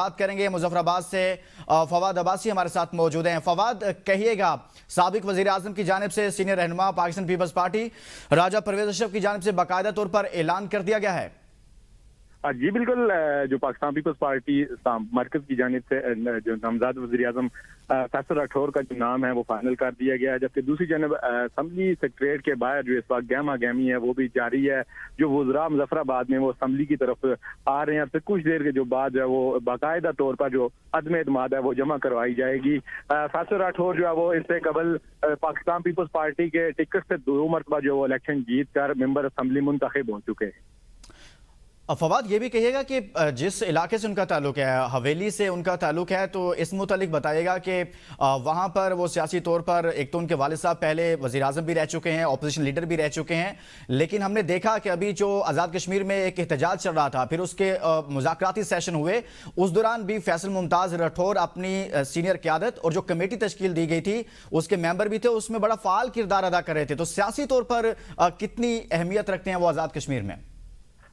بات کریں گے مظفرآباد سے فواد عباسی ہمارے ساتھ موجود ہیں۔ فواد، کہیے گا، سابق وزیر اعظم کی جانب سے سینئر رہنما پاکستان پیپلز پارٹی راجہ پرویز اشرف کی جانب سے باقاعدہ طور پر اعلان کر دیا گیا ہے۔ جی بالکل، جو پاکستان پیپلز پارٹی مرکز کی جانب سے جو نامزد وزیر اعظم فیصل راٹھور کا جو نام ہے وہ فائنل کر دیا گیا ہے، جبکہ دوسری جانب اسمبلی سیکریٹریٹ کے باہر جو اس وقت گہما گہمی ہے وہ بھی جاری ہے۔ جو وزراء مظفرآباد میں وہ اسمبلی کی طرف آ رہے ہیں، پھر کچھ دیر کے جو بعد ہے وہ باقاعدہ طور پر جو عدم اعتماد ہے وہ جمع کروائی جائے گی۔ فیصل راٹھور جو ہے وہ اس سے قبل پاکستان پیپلز پارٹی کے ٹکٹ سے 2 مرتبہ جو وہ الیکشن جیت کر ممبر اسمبلی منتخب ہو چکے ہیں۔ فواد، یہ بھی کہیے گا کہ جس علاقے سے ان کا تعلق ہے، حویلی سے ان کا تعلق ہے، تو اس متعلق بتائیے گا کہ وہاں پر وہ سیاسی طور پر ایک تو ان کے والد صاحب پہلے وزیر اعظم بھی رہ چکے ہیں، اپوزیشن لیڈر بھی رہ چکے ہیں، لیکن ہم نے دیکھا کہ ابھی جو آزاد کشمیر میں ایک احتجاج چل رہا تھا، پھر اس کے مذاکراتی سیشن ہوئے، اس دوران بھی فیصل ممتاز راٹھور اپنی سینئر قیادت اور جو کمیٹی تشکیل دی گئی تھی اس کے ممبر بھی تھے، اس میں بڑا فعال کردار ادا کر رہے تھے۔ تو سیاسی طور پر کتنی اہمیت رکھتے ہیں وہ آزاد کشمیر میں؟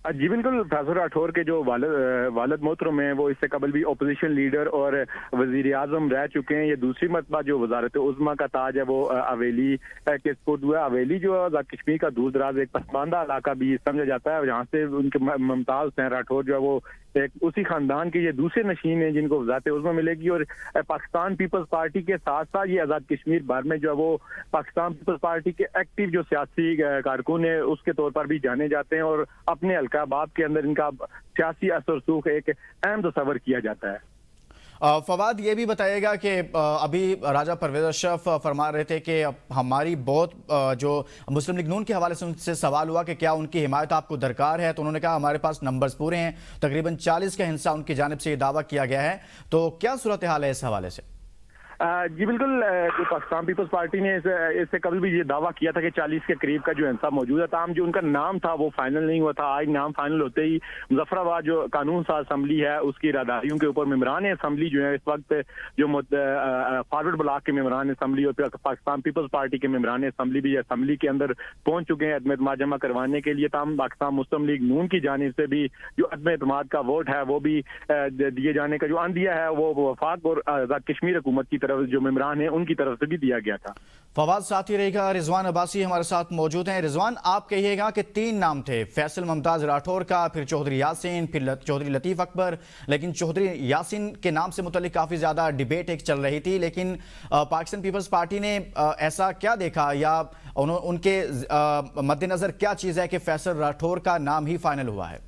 جی بالکل، فیصل راٹھور کے جو والد محترم ہیں وہ اس سے قبل بھی اپوزیشن لیڈر اور وزیر اعظم رہ چکے ہیں۔ یہ دوسری مرتبہ جو وزارت عظمیٰ کا تاج ہے وہ حویلی کے سپرد ہوا ہے۔ حویلی جو آزاد کشمیر کا دور دراز ایک پسماندہ علاقہ بھی سمجھا جاتا ہے، جہاں سے ان کے ممتاز حسین راٹھور جو ہے وہ ایک اسی خاندان کے یہ دوسرے نشین ہیں جن کو وزارت عظمیٰ ملے گی، اور پاکستان پیپلز پارٹی کے ساتھ ساتھ یہ آزاد کشمیر بھر میں جو ہے وہ پاکستان پیپلز پارٹی کے ایکٹیو جو سیاسی کارکن ہیں اس کے طور پر بھی جانے جاتے ہیں، اور اپنے حلقہ باب کے اندر ان کا سیاسی اثر رسوخ ایک اہم تصور کیا جاتا ہے۔ فواد، یہ بھی بتائیے گا کہ ابھی راجہ پرویز اشرف فرما رہے تھے کہ ہماری بہت جو مسلم لیگ نون کے حوالے سے ان سے سوال ہوا کہ کیا ان کی حمایت آپ کو درکار ہے، تو انہوں نے کہا ہمارے پاس نمبرز پورے ہیں، تقریباً 40 کا ہندسہ ان کی جانب سے یہ دعویٰ کیا گیا ہے۔ تو کیا صورتحال ہے اس حوالے سے؟ جی بالکل، جو پاکستان پیپلز پارٹی نے اس سے قبل بھی یہ دعویٰ کیا تھا کہ 40 کے قریب کا جو ہندسہ موجود ہے، تاہم جو ان کا نام تھا وہ فائنل نہیں ہوا تھا۔ آج نام فائنل ہوتے ہی مظفرآباد جو قانون ساز اسمبلی ہے اس کی اراداریوں کے اوپر ممبران اسمبلی جو ہے اس وقت جو فارورڈ بلاک کے ممبران اسمبلی اور پاکستان پیپلز پارٹی کے ممبران اسمبلی بھی اسمبلی کے اندر پہنچ چکے ہیں عدم اعتماد جمع کروانے کے لیے۔ تاہم پاکستان مسلم لیگ نون کی جانب سے بھی جو عدم اعتماد کا ووٹ ہے وہ بھی دیے جانے کا جو عندیہ ہے وہ وفاق اور آزاد کشمیر حکومت کی طرف جو ممبران ہیں ان کی طرف سے بھی دیا گیا تھا۔ فواد، ساتھی رہے گا، رضوان عباسی ہمارے ساتھ موجود ہیں۔ رضوان، آپ کہیے گا کہ 3 نام تھے، فیصل ممتاز راٹھور کا، پھر چودھری یاسین، پھر چودھری لطیف اکبر، لیکن چودھری یاسین کے نام سے متعلق کافی زیادہ ڈیبیٹ ایک چل رہی تھی، لیکن پاکستان پیپلز پارٹی نے ایسا کیا دیکھا یا ان کے مد نظر کیا چیز ہے کہ فیصل راٹھور کا نام ہی فائنل ہوا ہے؟